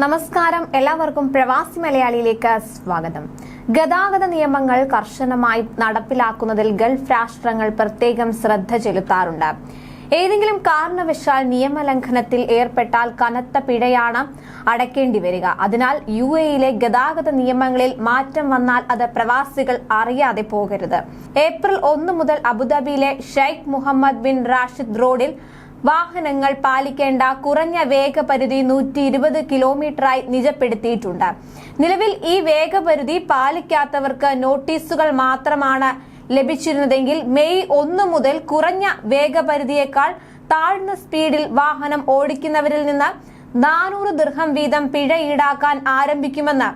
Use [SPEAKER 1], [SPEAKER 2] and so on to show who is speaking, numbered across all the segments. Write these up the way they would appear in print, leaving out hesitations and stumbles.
[SPEAKER 1] നമസ്കാരം, എല്ലാവർക്കും പ്രവാസി മലയാളിയിലേക്ക് സ്വാഗതം. ഗതാഗത നിയമങ്ങൾ കർശനമായി നടപ്പിലാക്കുന്നതിൽ ഗൾഫ് രാഷ്ട്രങ്ങൾ പ്രത്യേകം ശ്രദ്ധ ചെലുത്താറുണ്ട്. ഏതെങ്കിലും കാരണവശാൽ നിയമലംഘനത്തിൽ ഏർപ്പെട്ടാൽ കനത്ത പിഴയാണ് അടയ്ക്കേണ്ടി വരിക. അതിനാൽ UAE-യിലെ ഗതാഗത നിയമങ്ങളിൽ മാറ്റം വന്നാൽ അത് പ്രവാസികൾ അറിയാതെ പോകരുത്. ഏപ്രിൽ 1 മുതൽ അബുദാബിയിലെ ഷെയ്ഖ് മുഹമ്മദ് ബിൻ റാഷിദ് റോഡിൽ വാഹനങ്ങൾ പാലിക്കേണ്ട കുറഞ്ഞ വേഗപരിധി 120 കിലോമീറ്ററായി നിജപ്പെടുത്തിയിട്ടുണ്ട്. നിലവിൽ ഈ വേഗപരിധി പാലിക്കാത്തവർക്ക് നോട്ടീസുകൾ മാത്രമാണ് ലഭിച്ചിരുന്നതെങ്കിൽ മെയ് 1 മുതൽ കുറഞ്ഞ വേഗപരിധിയേക്കാൾ താഴ്ന്ന സ്പീഡിൽ വാഹനം ഓടിക്കുന്നവരിൽ നിന്ന് 400 ദിർഹം വീതം പിഴ ഈടാക്കാൻ ആരംഭിക്കുമെന്ന്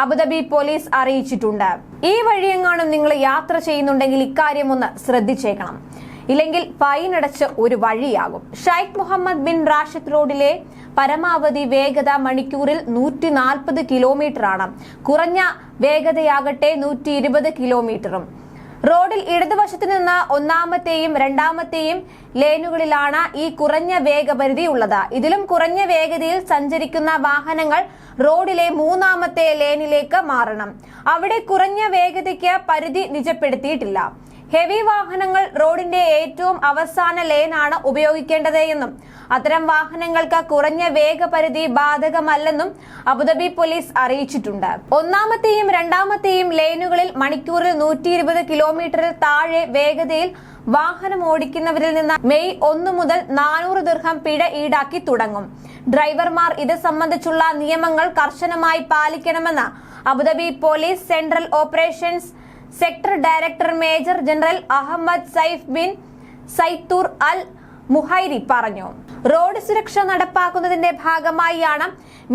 [SPEAKER 1] അബുദാബി പോലീസ് അറിയിച്ചിട്ടുണ്ട്. ഈ വഴിയെങ്ങാനും നിങ്ങൾ യാത്ര ചെയ്യുന്നുണ്ടെങ്കിൽ ഇക്കാര്യം ഒന്ന് ശ്രദ്ധിച്ചേക്കണം. ഇല്ലെങ്കിൽ ഫൈൻ അടച്ച് ഒരു വഴിയാകും. ഷെയ്ഖ് മുഹമ്മദ് ബിൻ റാഷിദ് റോഡിലെ പരമാവധി വേഗത മണിക്കൂറിൽ 140 കിലോമീറ്ററാണ്. കുറഞ്ഞ വേഗതയാകട്ടെ 120 കിലോമീറ്ററും. റോഡിൽ ഇടതുവശത്ത് നിന്ന് ഒന്നാമത്തെയും രണ്ടാമത്തെയും ലേനുകളിലാണ് ഈ കുറഞ്ഞ വേഗപരിധി ഉള്ളത്. ഇതിലും കുറഞ്ഞ വേഗതയിൽ സഞ്ചരിക്കുന്ന വാഹനങ്ങൾ റോഡിലെ 3ാമത്തെ ലേനിലേക്ക് മാറണം. അവിടെ കുറഞ്ഞ വേഗതയ്ക്ക് പരിധി നിജപ്പെടുത്തിയിട്ടില്ല. ഹെവി വാഹനങ്ങൾ റോഡിന്റെ ഏറ്റവും അവസാന ലേനാണ് ഉപയോഗിക്കേണ്ടത് എന്നും അത്തരം വാഹനങ്ങൾക്ക് കുറഞ്ഞ വേഗപരിധി ബാധകമല്ലെന്നും അബുദാബി പോലീസ് അറിയിച്ചിട്ടുണ്ട്. 1ാമത്തെയും 2ാമത്തെയും ലേനുകളിൽ മണിക്കൂറിൽ 120 കിലോമീറ്ററിൽ താഴെ വേഗതയിൽ വാഹനം ഓടിക്കുന്നവരിൽ നിന്ന് മെയ് 1 മുതൽ 400 ദിർഹം പിഴ ഈടാക്കി തുടങ്ങും. ഡ്രൈവർമാർ ഇത് സംബന്ധിച്ചുള്ള നിയമങ്ങൾ കർശനമായി പാലിക്കണമെന്ന് Abu Dhabi police central operations sector director major general Ahmed Saif bin Zaitoon Al Muhairi പറഞ്ഞു. റോഡ് സുരക്ഷ നടപ്പാക്കുന്നതിന്റെ ഭാഗമായാണ്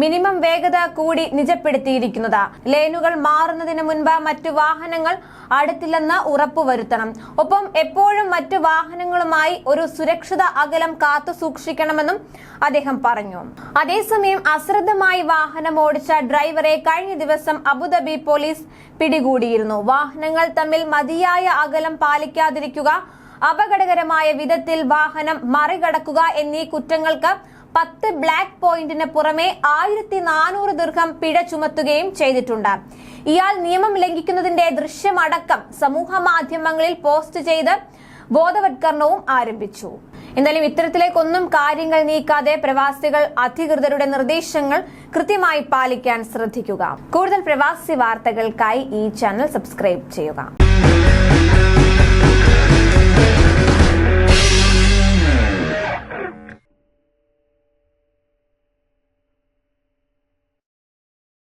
[SPEAKER 1] മിനിമം വേഗത കൂടി നിജപ്പെടുത്തിയിരിക്കുന്നത്. ലേനുകൾ മാറുന്നതിന് മുൻപ് മറ്റു വാഹനങ്ങൾ അടുത്തില്ലെന്ന് ഉറപ്പുവരുത്തണം. ഒപ്പം എപ്പോഴും മറ്റു വാഹനങ്ങളുമായി ഒരു സുരക്ഷിത അകലം കാത്തു സൂക്ഷിക്കണമെന്നും അദ്ദേഹം പറഞ്ഞു. അതേസമയം അശ്രദ്ധമായി വാഹനം ഓടിച്ച ഡ്രൈവറെ കഴിഞ്ഞ ദിവസം അബുദാബി പോലീസ് പിടികൂടിയിരുന്നു. വാഹനങ്ങൾ തമ്മിൽ മതിയായ അകലം പാലിക്കാതിരിക്കുക, അപകടകരമായ വിധത്തിൽ വാഹനം മറികടക്കുക എന്നീ കുറ്റങ്ങൾക്ക് 10 ബ്ലാക്ക് പോയിന്റിന് പുറമെ 1400 ദിർഹം പിഴ ചുമത്തുകയും ചെയ്തിട്ടുണ്ട്. ഇയാൾ നിയമം ലംഘിക്കുന്നതിന്റെ ദൃശ്യമടക്കം സമൂഹ മാധ്യമങ്ങളിൽ പോസ്റ്റ് ചെയ്ത് ബോധവത്കരണവും ആരംഭിച്ചു. എന്തായാലും ഇത്തരത്തിലേക്കൊന്നും കാര്യങ്ങൾ നീക്കാതെ പ്രവാസികൾ അധികൃതരുടെ നിർദ്ദേശങ്ങൾ കൃത്യമായി പാലിക്കാൻ ശ്രദ്ധിക്കുക. കൂടുതൽ പ്രവാസി വാർത്തകൾക്കായി ഈ ചാനൽ സബ്സ്ക്രൈബ് ചെയ്യുക.